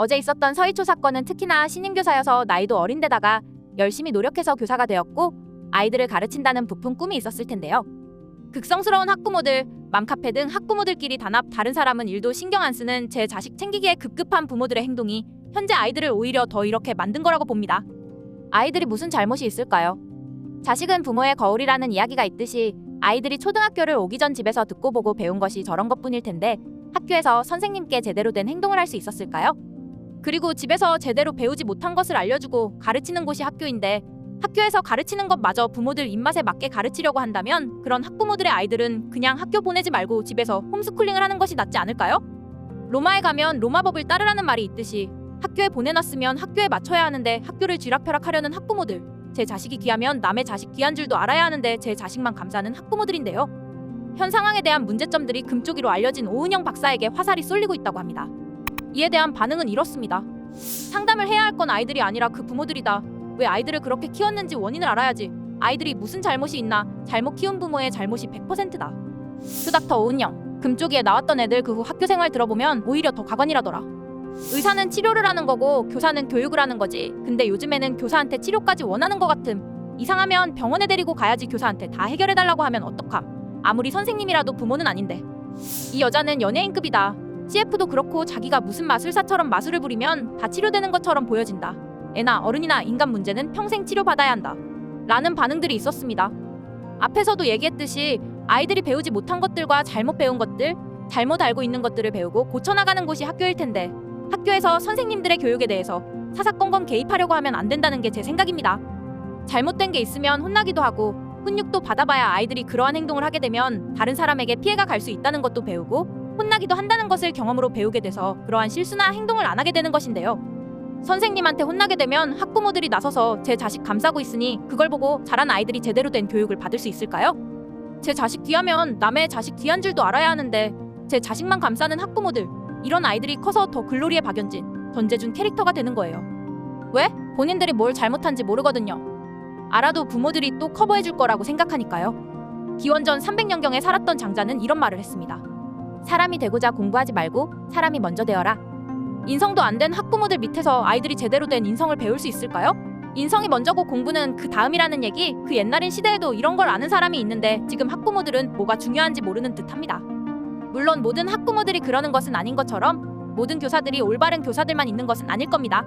어제 있었던 서희초 사건은 특히나 신임교사여서 나이도 어린데다가 열심히 노력해서 교사가 되었고 아이들을 가르친다는 부푼 꿈이 있었을 텐데요. 극성스러운 학부모들, 맘카페 등 학부모들끼리 단합, 다른 사람은 일도 신경 안 쓰는 제 자식 챙기기에 급급한 부모들의 행동이 현재 아이들을 오히려 더 이렇게 만든 거라고 봅니다. 아이들이 무슨 잘못이 있을까요? 자식은 부모의 거울이라는 이야기가 있듯이 아이들이 초등학교를 오기 전 집에서 듣고 보고 배운 것이 저런 것뿐일 텐데 학교에서 선생님께 제대로 된 행동을 할 수 있었을까요? 그리고 집에서 제대로 배우지 못한 것을 알려주고 가르치는 곳이 학교인데 학교에서 가르치는 것마저 부모들 입맛에 맞게 가르치려고 한다면 그런 학부모들의 아이들은 그냥 학교 보내지 말고 집에서 홈스쿨링을 하는 것이 낫지 않을까요? 로마에 가면 로마법을 따르라는 말이 있듯이 학교에 보내놨으면 학교에 맞춰야 하는데 학교를 쥐락펴락하려는 학부모들, 제 자식이 귀하면 남의 자식 귀한 줄도 알아야 하는데 제 자식만 감사하는 학부모들인데요. 현 상황에 대한 문제점들이 금쪽이로 알려진 오은영 박사에게 화살이 쏠리고 있다고 합니다. 이에 대한 반응은 이렇습니다. 상담을 해야 할 건 아이들이 아니라 그 부모들이다. 왜 아이들을 그렇게 키웠는지 원인을 알아야지. 아이들이 무슨 잘못이 있나. 잘못 키운 부모의 잘못이 100%다. 수닥터 오은영. 금쪽이에 나왔던 애들 그 후 학교 생활 들어보면 오히려 더 가관이라더라. 의사는 치료를 하는 거고 교사는 교육을 하는 거지. 근데 요즘에는 교사한테 치료까지 원하는 거 같음. 이상하면 병원에 데리고 가야지. 교사한테 다 해결해달라고 하면 어떡함. 아무리 선생님이라도 부모는 아닌데. 이 여자는 연예인급이다. CF도 그렇고 자기가 무슨 마술사처럼 마술을 부리면 다 치료되는 것처럼 보여진다. 애나 어른이나 인간 문제는 평생 치료받아야 한다. 라는 반응들이 있었습니다. 앞에서도 얘기했듯이 아이들이 배우지 못한 것들과 잘못 배운 것들, 잘못 알고 있는 것들을 배우고 고쳐나가는 곳이 학교일 텐데 학교에서 선생님들의 교육에 대해서 사사건건 개입하려고 하면 안 된다는 게 제 생각입니다. 잘못된 게 있으면 혼나기도 하고 훈육도 받아봐야 아이들이 그러한 행동을 하게 되면 다른 사람에게 피해가 갈 수 있다는 것도 배우고 혼나기도 한다는 것을 경험으로 배우게 돼서 그러한 실수나 행동을 안 하게 되는 것인데요. 선생님한테 혼나게 되면 학부모들이 나서서 제 자식 감싸고 있으니 그걸 보고 자란 아이들이 제대로 된 교육을 받을 수 있을까요? 제 자식 귀하면 남의 자식 귀한 줄도 알아야 하는데 제 자식만 감싸는 학부모들, 이런 아이들이 커서 더 글로리의 박연진, 전재준 캐릭터가 되는 거예요. 왜? 본인들이 뭘 잘못한지 모르거든요. 알아도 부모들이 또 커버해줄 거라고 생각하니까요. 기원전 300년경에 살았던 장자는 이런 말을 했습니다. 사람이 되고자 공부하지 말고 사람이 먼저 되어라. 인성도 안 된 학부모들 밑에서 아이들이 제대로 된 인성을 배울 수 있을까요? 인성이 먼저고 공부는 그 다음이라는 얘기, 그 옛날인 시대에도 이런 걸 아는 사람이 있는데 지금 학부모들은 뭐가 중요한지 모르는 듯합니다. 물론 모든 학부모들이 그러는 것은 아닌 것처럼 모든 교사들이 올바른 교사들만 있는 것은 아닐 겁니다.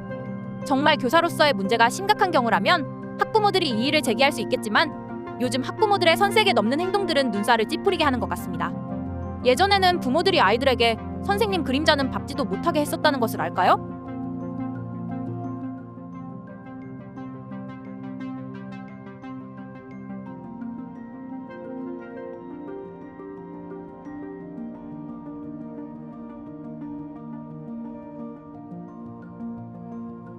정말 교사로서의 문제가 심각한 경우라면 학부모들이 이의를 제기할 수 있겠지만 요즘 학부모들의 선색에 넘는 행동들은 눈살을 찌푸리게 하는 것 같습니다. 예전에는 부모들이 아이들에게 선생님 그림자는 밟지도 못하게 했었다는 것을 알까요?